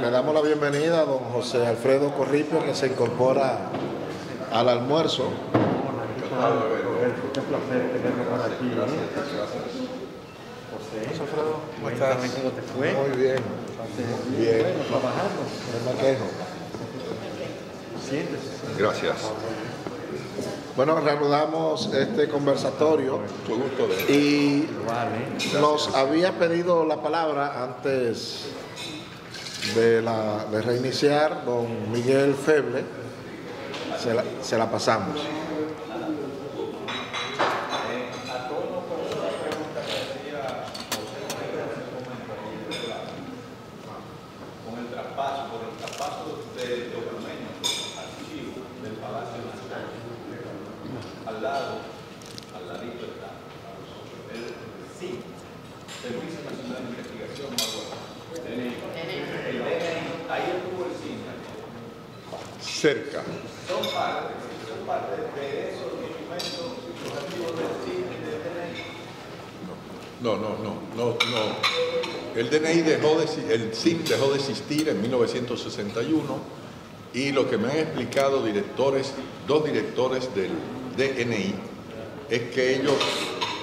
Le damos la bienvenida a don José Alfredo Corripio, que se incorpora al almuerzo. Qué placer tenerlo por aquí. José Alfredo, ¿cómo estás? ¿Cómo te fue? Muy bien. Bien. Bueno, trabajando. No me quejo. Siéntese. Gracias. Bueno, reanudamos este conversatorio y nos había pedido la palabra antes de reiniciar don Miguel Feble. Se la pasamos. Por el traspaso de documentos, archivos del Palacio Nacional, al ladito está el SIN, Servicio Nacional de Investigación, el DNI, ahí estuvo el SIN. Cerca. Son parte de esos documentos, los archivos del SIN y del DNI. No. El SIN dejó de existir en 1961 y lo que me han explicado dos directores del DNI es que ellos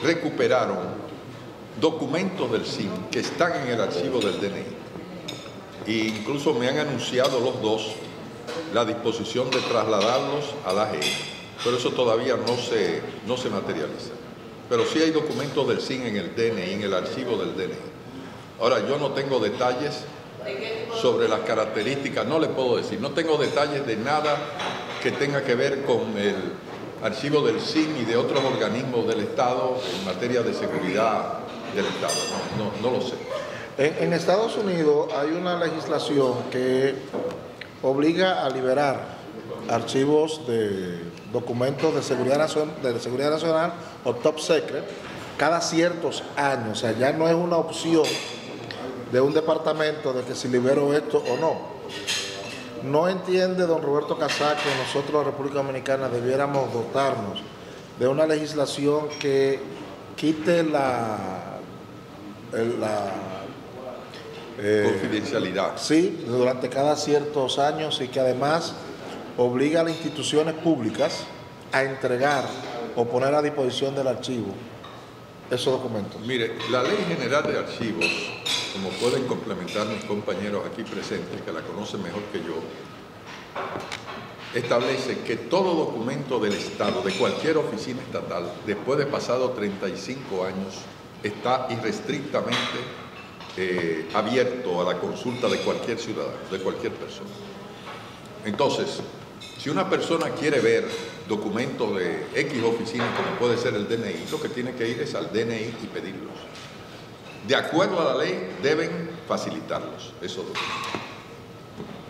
recuperaron documentos del SIN que están en el archivo del DNI. E incluso me han anunciado los dos la disposición de trasladarlos a la AGE, pero eso todavía no se materializa. Pero sí hay documentos del SIN en el DNI, en el archivo del DNI. Ahora, yo no tengo detalles sobre las características, no le puedo decir, no tengo detalles de nada que tenga que ver con el archivo del SIN y de otros organismos del Estado en materia de seguridad del Estado, no lo sé. En Estados Unidos hay una legislación que obliga a liberar archivos de documentos de seguridad nacional o top secret cada ciertos años. O sea, ya no es una opción de un departamento de que si libero esto o no. ¿No entiende don Roberto Casá que nosotros, la República Dominicana, debiéramos dotarnos de una legislación que quite confidencialidad? Sí, durante cada ciertos años, y que además obliga a las instituciones públicas a entregar o poner a disposición del archivo esos documentos? Mire, la Ley General de Archivos, como pueden complementar mis compañeros aquí presentes, que la conocen mejor que yo, establece que todo documento del Estado, de cualquier oficina estatal, después de pasado 35 años, está irrestrictamente abierto a la consulta de cualquier ciudadano, de cualquier persona. Entonces, si una persona quiere ver documentos de X oficina, como puede ser el DNI, lo que tiene que ir es al DNI y pedirlos. De acuerdo a la ley, deben facilitarlos, esos documentos.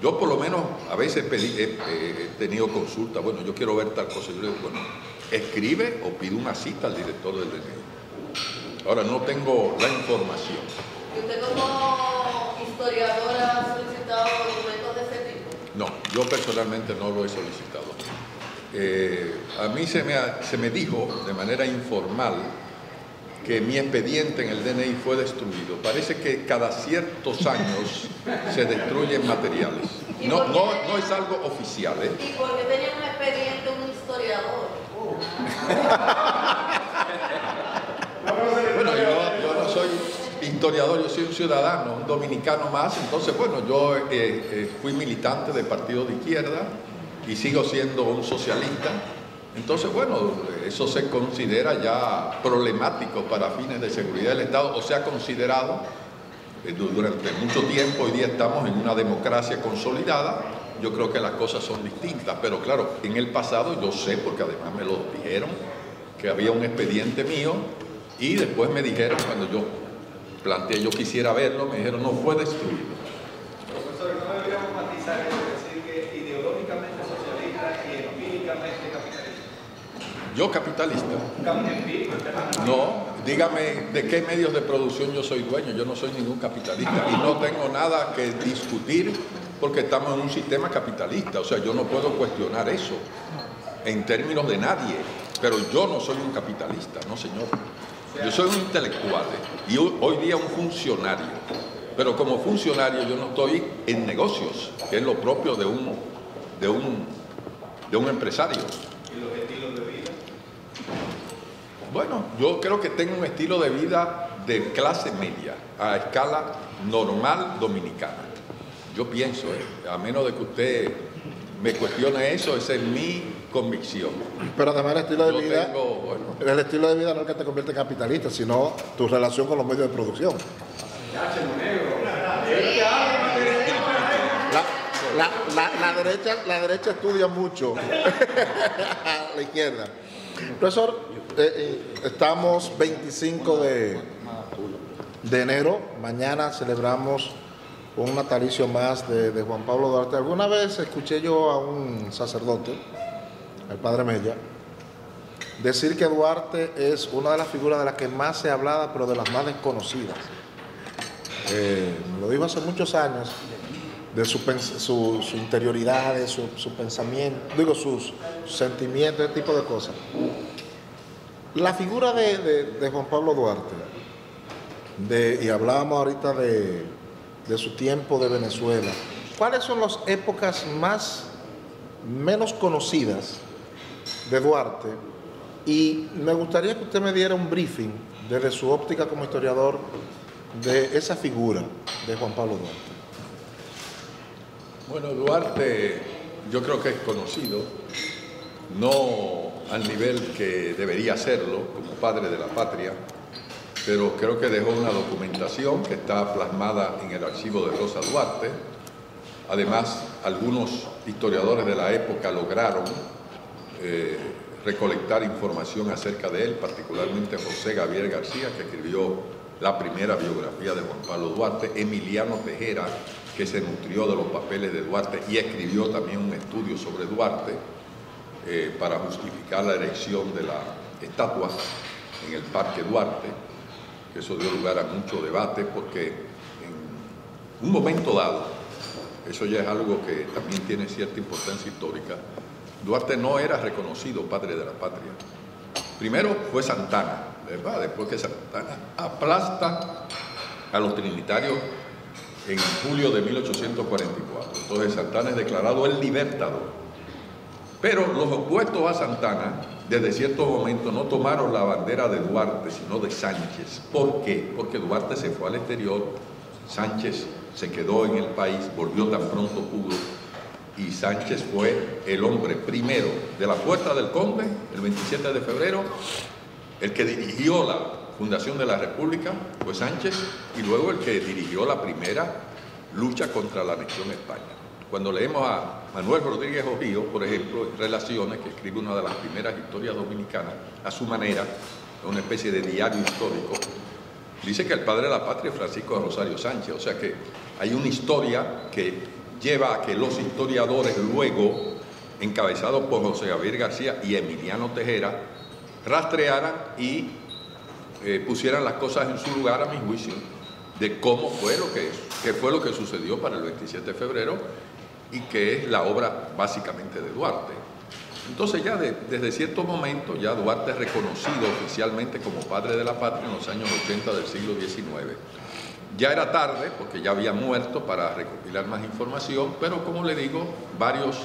Yo por lo menos a veces he tenido consulta, bueno, yo quiero ver tal cosa, yo le digo, bueno, escribe o pide una cita al director del DNI. Ahora, no tengo la información. ¿Y usted como historiador ha solicitado documentos de ese tipo? No, yo personalmente no lo he solicitado. A mí se me dijo de manera informal que mi expediente en el DNI fue destruido. Parece que cada ciertos años se destruyen materiales. No es algo oficial, ¿eh? ¿Y por qué tenía un expediente un historiador? Bueno, yo no soy historiador, yo soy un ciudadano, un dominicano más. Entonces, bueno, yo fui militante de partido de izquierda y sigo siendo un socialista. Entonces, bueno, eso se considera ya problemático para fines de seguridad del Estado, o se ha considerado durante mucho tiempo. Hoy día estamos en una democracia consolidada. Yo creo que las cosas son distintas, pero claro, en el pasado yo sé, porque además me lo dijeron, que había un expediente mío, y después me dijeron, cuando yo planteé, yo quisiera verlo, me dijeron, no, fue destruido. Profesor, no deberíamos matizar eso, decir que ideológicamente socialista y empíricamente capitalista. ¿Yo capitalista? No, dígame de qué medios de producción yo soy dueño. Yo no soy ningún capitalista y no tengo nada que discutir porque estamos en un sistema capitalista. O sea, yo no puedo cuestionar eso en términos de nadie, pero yo no soy un capitalista, no señor. Yo soy un intelectual y hoy día un funcionario. Pero como funcionario yo no estoy en negocios, que es lo propio de un empresario. ¿Y los estilos de vida? Bueno, yo creo que tengo un estilo de vida de clase media, a escala normal dominicana. Yo pienso, a menos de que usted me cuestione eso, esa es mi convicción. Pero además el estilo de Yo vida, tengo, bueno, el estilo de vida no es que te convierte en capitalista, sino tu relación con los medios de producción. La derecha estudia mucho la izquierda. Profesor, estamos 25 de enero, mañana celebramos un natalicio más de Juan Pablo Duarte. Alguna vez escuché yo a un sacerdote, el padre Mella, decir que Duarte es una de las figuras de las que más se ha hablado, pero de las más desconocidas. Lo dijo hace muchos años, de su interioridad, de su pensamiento, digo, sus sentimientos, ese tipo de cosas. La figura de Juan Pablo Duarte, y hablábamos ahorita de su tiempo de Venezuela, ¿cuáles son las épocas menos conocidas de Duarte? Y me gustaría que usted me diera un briefing desde su óptica como historiador de esa figura de Juan Pablo Duarte. Bueno, Duarte yo creo que es conocido, no al nivel que debería serlo como padre de la patria, pero creo que dejó una documentación que está plasmada en el archivo de Rosa Duarte. Además, algunos historiadores de la época lograron recolectar información acerca de él, particularmente José Gabriel García, que escribió la primera biografía de Juan Pablo Duarte, Emiliano Tejera, que se nutrió de los papeles de Duarte y escribió también un estudio sobre Duarte para justificar la erección de la estatua en el Parque Duarte, que eso dio lugar a mucho debate porque en un momento dado, eso ya es algo que también tiene cierta importancia histórica, Duarte no era reconocido padre de la patria. Primero fue Santana, ¿verdad? Después que Santana aplasta a los trinitarios en julio de 1844. Entonces Santana es declarado el libertador. Pero los opuestos a Santana, desde cierto momento, no tomaron la bandera de Duarte, sino de Sánchez. ¿Por qué? Porque Duarte se fue al exterior, Sánchez se quedó en el país, volvió tan pronto pudo, y Sánchez fue el hombre primero de la Puerta del Conde, el 27 de febrero, el que dirigió la fundación de la República fue Sánchez, y luego el que dirigió la primera lucha contra la anexión a España. Cuando leemos a Manuel Rodríguez Ojío, por ejemplo, en Relaciones, que escribe una de las primeras historias dominicanas, a su manera, una especie de diario histórico, dice que el padre de la patria es Francisco de Rosario Sánchez, o sea que hay una historia que lleva a que los historiadores luego, encabezados por José Gabriel García y Emiliano Tejera, rastrearan y pusieran las cosas en su lugar, a mi juicio, de cómo fue qué fue lo que sucedió para el 27 de febrero y que es la obra básicamente de Duarte. Entonces ya desde cierto momento ya Duarte es reconocido oficialmente como padre de la patria en los años 80 del siglo XIX. Ya era tarde porque ya había muerto para recopilar más información, pero como le digo, varios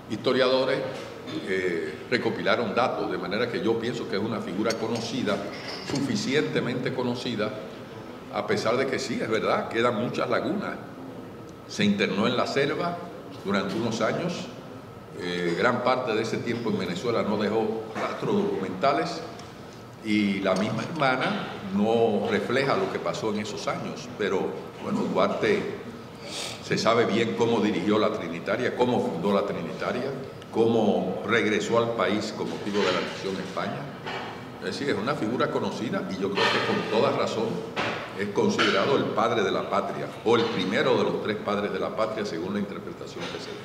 historiadores recopilaron datos, de manera que yo pienso que es una figura conocida, suficientemente conocida, a pesar de que sí, es verdad, quedan muchas lagunas. Se internó en la selva durante unos años, gran parte de ese tiempo en Venezuela no dejó rastros documentales y la misma hermana no refleja lo que pasó en esos años, pero bueno, Duarte se sabe bien cómo dirigió la Trinitaria, cómo fundó la Trinitaria, cómo regresó al país con motivo de la anexión a España. Es decir, es una figura conocida y yo creo que con toda razón es considerado el padre de la patria, o el primero de los tres padres de la patria, según la interpretación que se dé.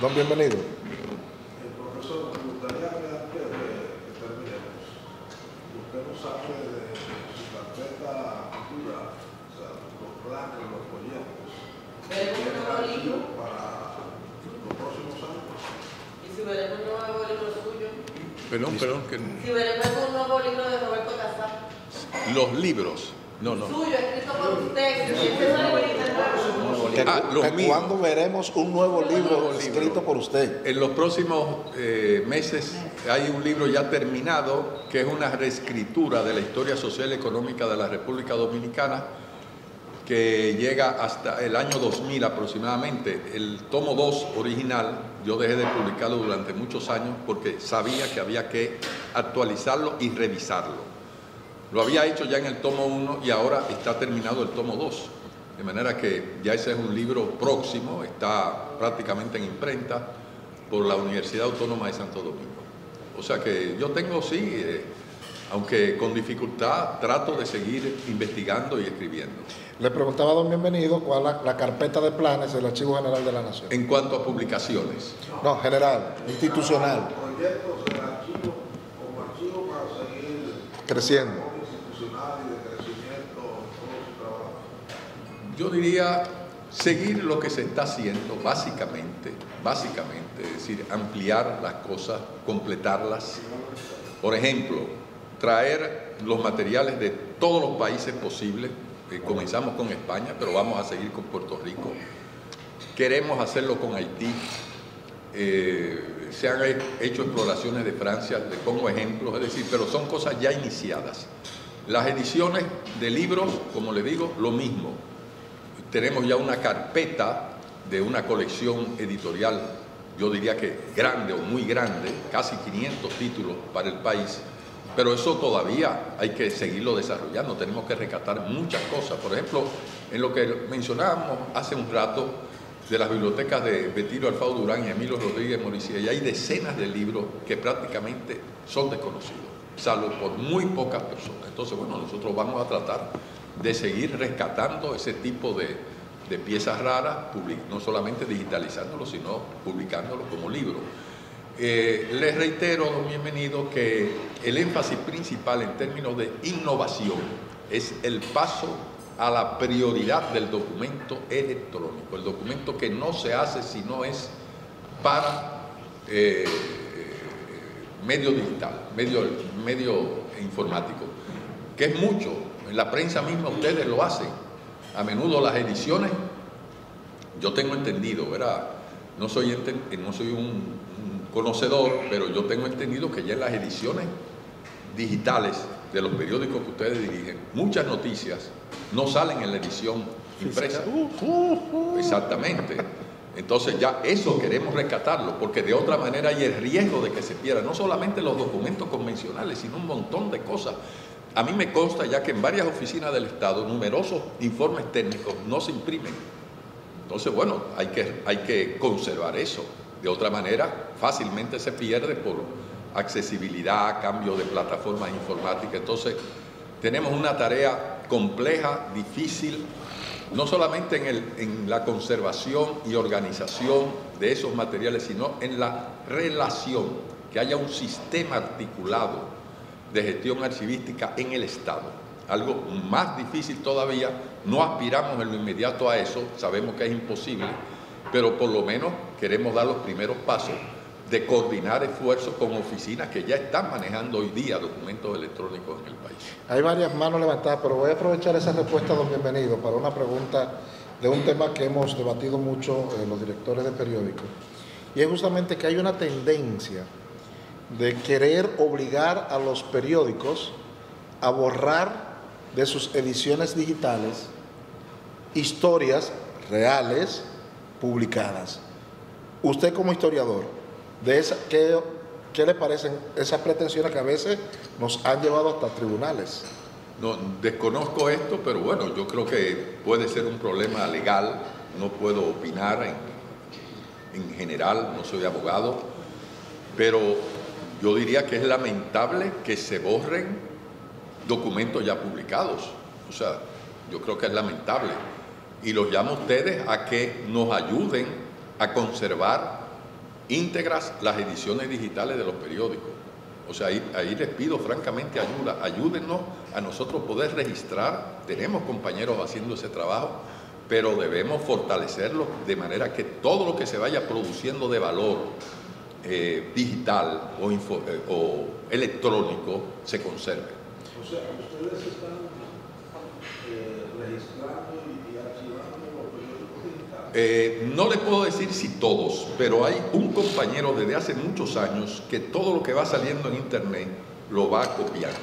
Don, bienvenido. Profesor, me gustaría que antes de que terminemos, usted nos hable de su carpeta cultural, o sea, los planes, los proyectos que tiene para los próximos años. Y si veremos un nuevo libro suyo. Perdón, que Si veremos un nuevo libro de Roberto Casal. los libros. No. Suyo, escrito por usted, que usted es nuevo. ¿Cuándo veremos un nuevo libro escrito por usted? En los próximos meses hay un libro ya terminado que es una reescritura de la historia social y económica de la República Dominicana que llega hasta el año 2000 aproximadamente. El tomo 2 original yo dejé de publicarlo durante muchos años porque sabía que había que actualizarlo y revisarlo. Lo había hecho ya en el tomo 1 y ahora está terminado el tomo 2. De manera que ya ese es un libro próximo, está prácticamente en imprenta por la Universidad Autónoma de Santo Domingo. O sea que yo tengo, sí, aunque con dificultad, trato de seguir investigando y escribiendo. Le preguntaba a don Bienvenido cuál es la carpeta de planes del Archivo General de la Nación. En cuanto a publicaciones. No, general, institucional. Proyectos del archivo como archivo para seguir Creciendo. institucional y de crecimiento todo su trabajo. Yo diría seguir lo que se está haciendo básicamente, es decir, ampliar las cosas, completarlas. Por ejemplo, traer los materiales de todos los países posibles. Comenzamos con España, pero vamos a seguir con Puerto Rico. Queremos hacerlo con Haití. Se han hecho exploraciones de Francia, le pongo ejemplos, es decir, pero son cosas ya iniciadas. Las ediciones de libros, como le digo, lo mismo. Tenemos ya una carpeta de una colección editorial, yo diría que grande o muy grande, casi 500 títulos para el país, pero eso todavía hay que seguirlo desarrollando, tenemos que rescatar muchas cosas. Por ejemplo, en lo que mencionábamos hace un rato de las bibliotecas de Betilio Alfao Durán y Emilio Rodríguez Moricía, y hay decenas de libros que prácticamente son desconocidos, salvo por muy pocas personas. Entonces, bueno, nosotros vamos a tratar de seguir rescatando ese tipo de piezas raras, no solamente digitalizándolo, sino publicándolo como libro. Les reitero, don Bienvenido, que el énfasis principal en términos de innovación es el paso a la prioridad del documento electrónico, el documento que no se hace si no es para medio digital, medio informático, que es mucho. En la prensa misma ustedes lo hacen. A menudo las ediciones, yo tengo entendido, ¿verdad? No soy un conocedor, pero yo tengo entendido que ya en las ediciones digitales de los periódicos que ustedes dirigen, muchas noticias no salen en la edición impresa. Exactamente. Entonces ya eso queremos rescatarlo, porque de otra manera hay el riesgo de que se pierdan no solamente los documentos convencionales, sino un montón de cosas. A mí me consta ya que en varias oficinas del Estado numerosos informes técnicos no se imprimen. Entonces, bueno, hay que conservar eso. De otra manera, fácilmente se pierde por accesibilidad, cambio de plataformas informáticas. Entonces, tenemos una tarea compleja, difícil, no solamente en la conservación y organización de esos materiales, sino en la relación, que haya un sistema articulado de gestión archivística en el Estado. Algo más difícil todavía, no aspiramos en lo inmediato a eso, sabemos que es imposible, pero por lo menos queremos dar los primeros pasos de coordinar esfuerzos con oficinas que ya están manejando hoy día documentos electrónicos en el país. Hay varias manos levantadas, pero voy a aprovechar esa respuesta, don Bienvenido, para una pregunta de un tema que hemos debatido mucho los directores de periódicos, y es justamente que hay una tendencia de querer obligar a los periódicos a borrar de sus ediciones digitales historias reales publicadas. Usted como historiador, ¿qué le parecen esas pretensiones que a veces nos han llevado hasta tribunales? No, desconozco esto, pero bueno, yo creo que puede ser un problema legal, no puedo opinar en general, no soy abogado, pero yo diría que es lamentable que se borren documentos ya publicados. O sea, yo creo que es lamentable. Y los llamo a ustedes a que nos ayuden a conservar íntegras las ediciones digitales de los periódicos. O sea, ahí les pido francamente ayuda. Ayúdennos a nosotros poder registrar. Tenemos compañeros haciendo ese trabajo, pero debemos fortalecerlo de manera que todo lo que se vaya produciendo de valor digital o electrónico se conserve. O sea, ustedes están no le puedo decir si todos, pero hay un compañero desde hace muchos años que todo lo que va saliendo en internet lo va copiando.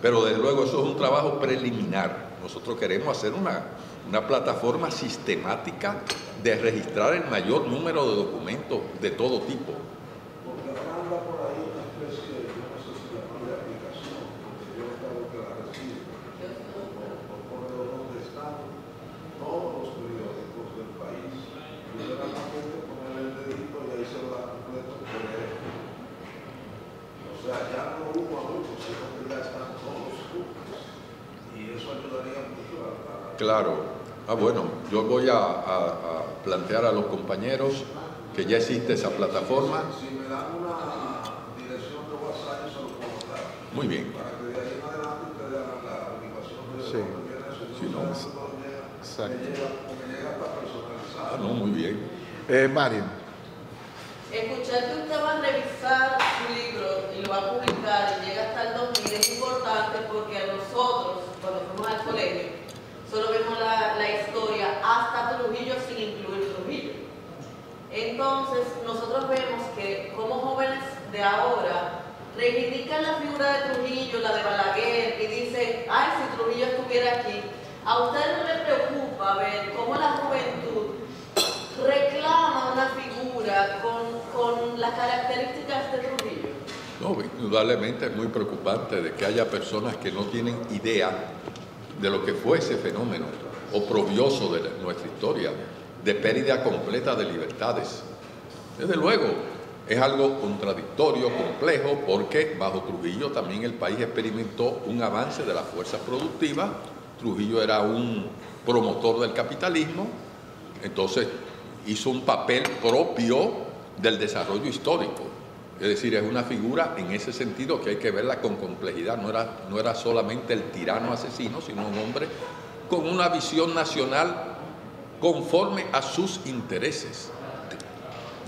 Pero desde luego eso es un trabajo preliminar. Nosotros queremos hacer una plataforma sistemática de registrar el mayor número de documentos de todo tipo. Porque anda por ahí una especie, yo no sé si la propia aplicación, porque yo creo que la recibo, por donde están todos los periódicos del país. Y yo nada más tengo que poner el dedito y ahí se lo da completo en PDF. O sea, ya no uno a uno, sino que ya están todos juntos. Y eso ayudaría mucho a Claro. Bueno, yo voy a plantear a los compañeros que ya existe esa plataforma. Si me dan una dirección de WhatsApp, yo se lo puedo dar. Muy bien. Para que de ahí en adelante ustedes hagan la aplicación de Sí. Sí, no. Exacto. me llega hasta personalizado. No, muy bien. Mario. Escuchar que usted va a revisar su libro y lo va a publicar y llega hasta el 2000 es importante porque a nosotros, cuando fuimos al colegio, solo vemos la historia hasta Trujillo sin incluir Trujillo. Entonces, nosotros vemos que como jóvenes de ahora reivindican la figura de Trujillo, la de Balaguer, y dicen, ay, si Trujillo estuviera aquí. ¿A usted no le preocupa ver cómo la juventud reclama una figura con las características de Trujillo? No, indudablemente es muy preocupante de que haya personas que no tienen idea de lo que fue ese fenómeno oprobioso de nuestra historia, de pérdida completa de libertades. Desde luego, es algo contradictorio, complejo, porque bajo Trujillo también el país experimentó un avance de las fuerzas productivas. Trujillo era un promotor del capitalismo, entonces hizo un papel propio del desarrollo histórico. Es decir, es una figura en ese sentido que hay que verla con complejidad. No era solamente el tirano asesino, sino un hombre con una visión nacional conforme a sus intereses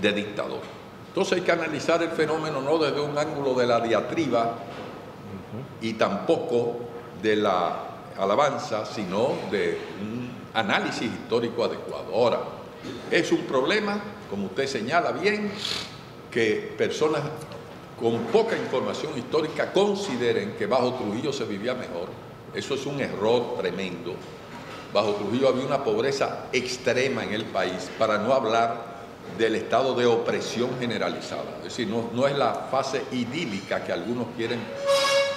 de dictador. Entonces hay que analizar el fenómeno no desde un ángulo de la diatriba y tampoco de la alabanza, sino de un análisis histórico adecuado. Ahora, es un problema, como usted señala bien, que personas con poca información histórica consideren que bajo Trujillo se vivía mejor. Eso es un error tremendo. Bajo Trujillo había una pobreza extrema en el país, para no hablar del estado de opresión generalizada. Es decir, no es la fase idílica que algunos quieren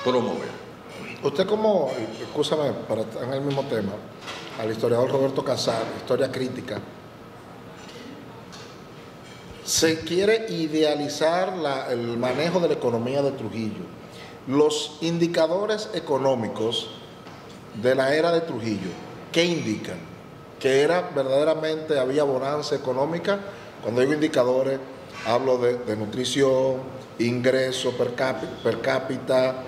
promover. Usted como, escúchame, para estar en el mismo tema, al historiador Roberto Casar, historia crítica, se quiere idealizar el manejo de la economía de Trujillo. Los indicadores económicos de la era de Trujillo, ¿qué indican? Que era verdaderamente, había bonanza económica. Cuando digo indicadores, hablo de nutrición, ingreso per cápita,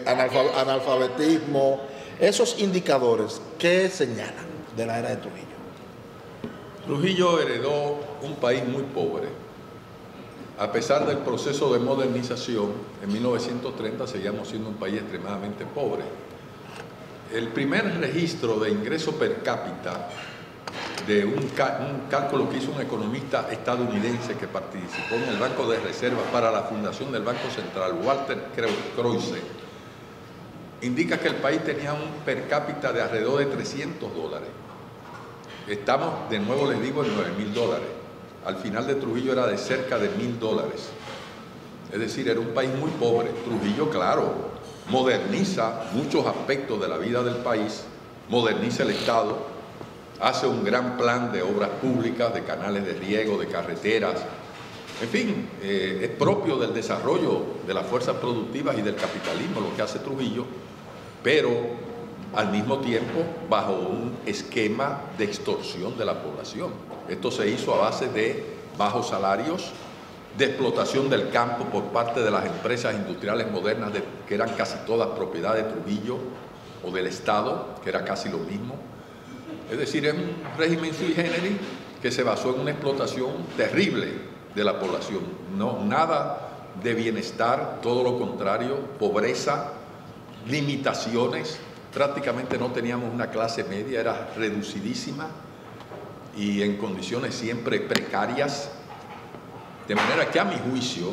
analfabetismo. Esos indicadores, ¿qué señalan de la era de Trujillo? Trujillo heredó un país muy pobre. A pesar del proceso de modernización, en 1930 seguíamos siendo un país extremadamente pobre. El primer registro de ingreso per cápita de un cálculo que hizo un economista estadounidense que participó en el Banco de Reserva para la fundación del Banco Central, Walter Kreuze, indica que el país tenía un per cápita de alrededor de $300. Estamos, de nuevo les digo, en $9.000. Al final de Trujillo era de cerca de $1.000. Es decir, era un país muy pobre. Trujillo, claro, moderniza muchos aspectos de la vida del país, moderniza el Estado, hace un gran plan de obras públicas, de canales de riego, de carreteras. En fin, es propio del desarrollo de las fuerzas productivas y del capitalismo lo que hace Trujillo, pero al mismo tiempo bajo un esquema de extorsión de la población. Esto se hizo a base de bajos salarios, de explotación del campo por parte de las empresas industriales modernas, que eran casi todas propiedad de Trujillo o del Estado, que era casi lo mismo. Es decir, es un régimen sui generis que se basó en una explotación terrible de la población. No, nada de bienestar, todo lo contrario, pobreza, limitaciones prácticamente no teníamos una clase media, era reducidísima y en condiciones siempre precarias, de manera que a mi juicio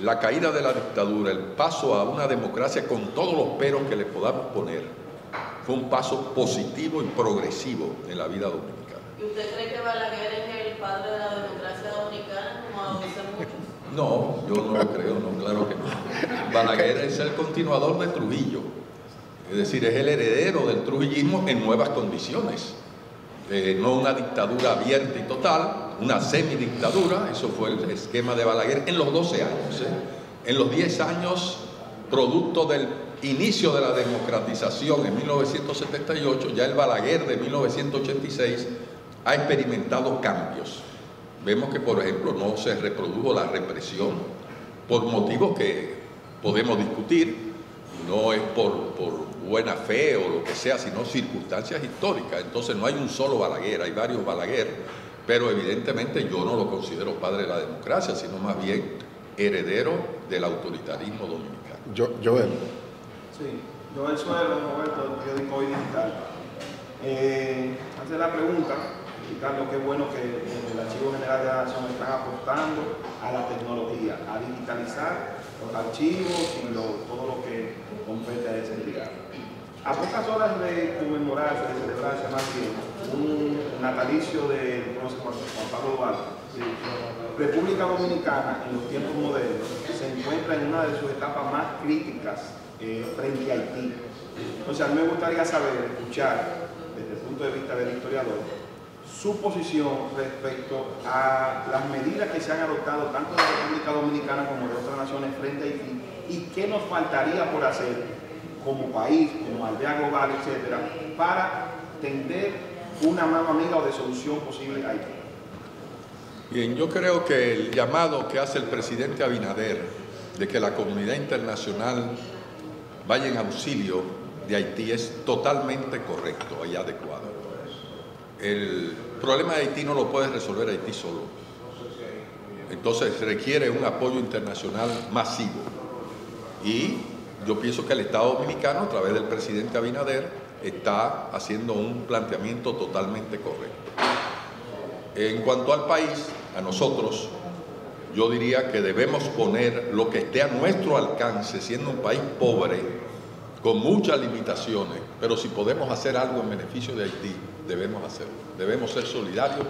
la caída de la dictadura, el paso a una democracia con todos los peros que le podamos poner, fue un paso positivo y progresivo en la vida dominicana. ¿Y usted cree que Balaguer es el padre de la democracia dominicana, como dicen muchos? No, yo no lo creo, no, claro que no. Balaguer es el continuador de Trujillo, es decir, es el heredero del trujillismo en nuevas condiciones. No una dictadura abierta y total, una semidictadura, eso fue el esquema de Balaguer en los 12 años. En los 10 años, producto del inicio de la democratización en 1978, ya el Balaguer de 1986 ha experimentado cambios. Vemos que, por ejemplo, no se reprodujo la represión por motivos que podemos discutir, no es por buena fe o lo que sea, sino circunstancias históricas. Entonces no hay un solo Balaguer, hay varios Balaguer, pero evidentemente yo no lo considero padre de la democracia, sino más bien heredero del autoritarismo dominicano. Joel. Sí, Joel Suero, Roberto, periódico Hoy Digital. Hace la pregunta, Ricardo, qué bueno que en el Archivo General de la Nación están apostando a la tecnología, a digitalizar los archivos y todo lo que compete a ese entidad. A pocas horas de conmemorarse, de celebrarse más bien, un natalicio de Juan Pablo Duarte, sí, República Dominicana en los tiempos modernos se encuentra en una de sus etapas más críticas frente a Haití. Entonces a mí me gustaría saber, escuchar desde el punto de vista del historiador, su posición respecto a las medidas que se han adoptado tanto de la República Dominicana como de otras naciones frente a Haití y qué nos faltaría por hacer como país, como aldea global, etcétera, para tender una mano amiga o de solución posible a Haití. Bien, yo creo que el llamado que hace el presidente Abinader de que la comunidad internacional vaya en auxilio de Haití es totalmente correcto y adecuado. El problema de Haití no lo puede resolver Haití solo. Entonces requiere un apoyo internacional masivo. Y yo pienso que el Estado Dominicano, a través del presidente Abinader, está haciendo un planteamiento totalmente correcto. En cuanto al país, a nosotros, yo diría que debemos poner lo que esté a nuestro alcance, siendo un país pobre, con muchas limitaciones, pero si podemos hacer algo en beneficio de Haití, debemos hacerlo. Debemos ser solidarios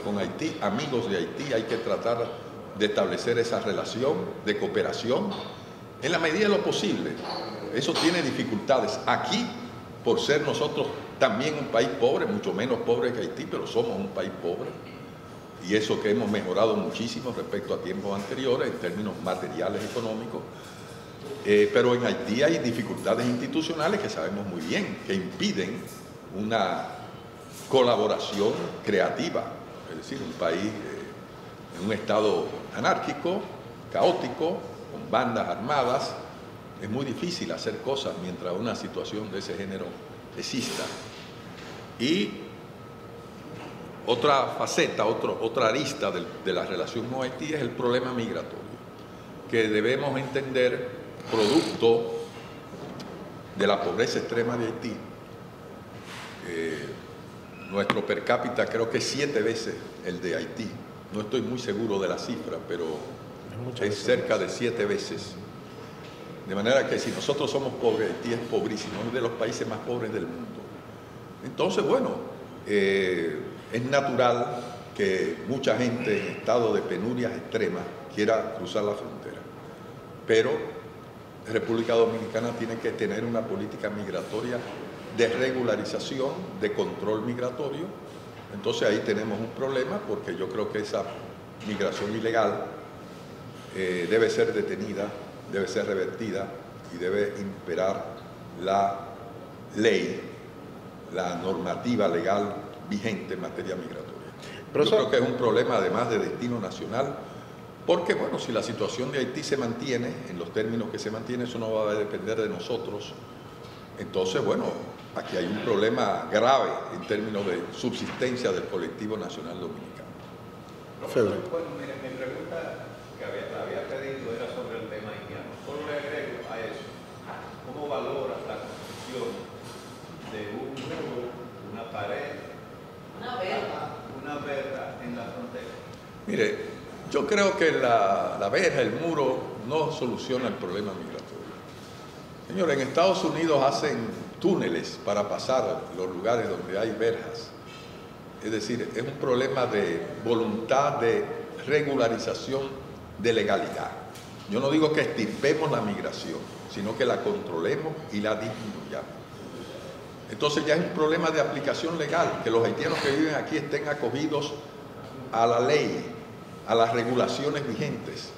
con Haití, amigos de Haití, hay que tratar de establecer esa relación de cooperación en la medida de lo posible. Eso tiene dificultades. Aquí, por ser nosotros también un país pobre, mucho menos pobre que Haití, pero somos un país pobre, y eso que hemos mejorado muchísimo respecto a tiempos anteriores en términos materiales, económicos, pero en Haití hay dificultades institucionales que sabemos muy bien, que impiden una colaboración creativa, es decir, un país en un estado anárquico, caótico, con bandas armadas, es muy difícil hacer cosas mientras una situación de ese género exista. Y otra faceta, otra arista de la relación con Haití es el problema migratorio, que debemos entender producto de la pobreza extrema de Haití. Nuestro per cápita creo que es 7 veces el de Haití. No estoy muy seguro de la cifra, pero es cerca de 7 veces. De manera que si nosotros somos pobres, Haití es pobrísimo, es de los países más pobres del mundo. Entonces, bueno, es natural que mucha gente en estado de penurias extremas quiera cruzar la frontera. Pero República Dominicana tiene que tener una política migratoria de regularización, de control migratorio. Entonces ahí tenemos un problema porque yo creo que esa migración ilegal debe ser detenida, debe ser revertida y debe imperar la ley, la normativa legal vigente en materia migratoria. Yo creo que es un problema además de destino nacional, porque bueno, si la situación de Haití se mantiene, en los términos que se mantiene, eso no va a depender de nosotros. Entonces, bueno, aquí hay un problema grave en términos de subsistencia del colectivo nacional dominicano. Bueno, mi pregunta que la había pedido era sobre el tema haitiano. Solo le agrego a eso, ¿cómo valora la construcción Mire, yo creo que la verja, el muro, no soluciona el problema migratorio. Señores, en Estados Unidos hacen túneles para pasar los lugares donde hay verjas. Es decir, es un problema de voluntad de regularización de legalidad. Yo no digo que extirpemos la migración, sino que la controlemos y la disminuyamos. Entonces ya es un problema de aplicación legal, que los haitianos que viven aquí estén acogidos a la ley, a las regulaciones vigentes.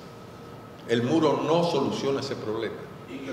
El muro no soluciona ese problema. Y que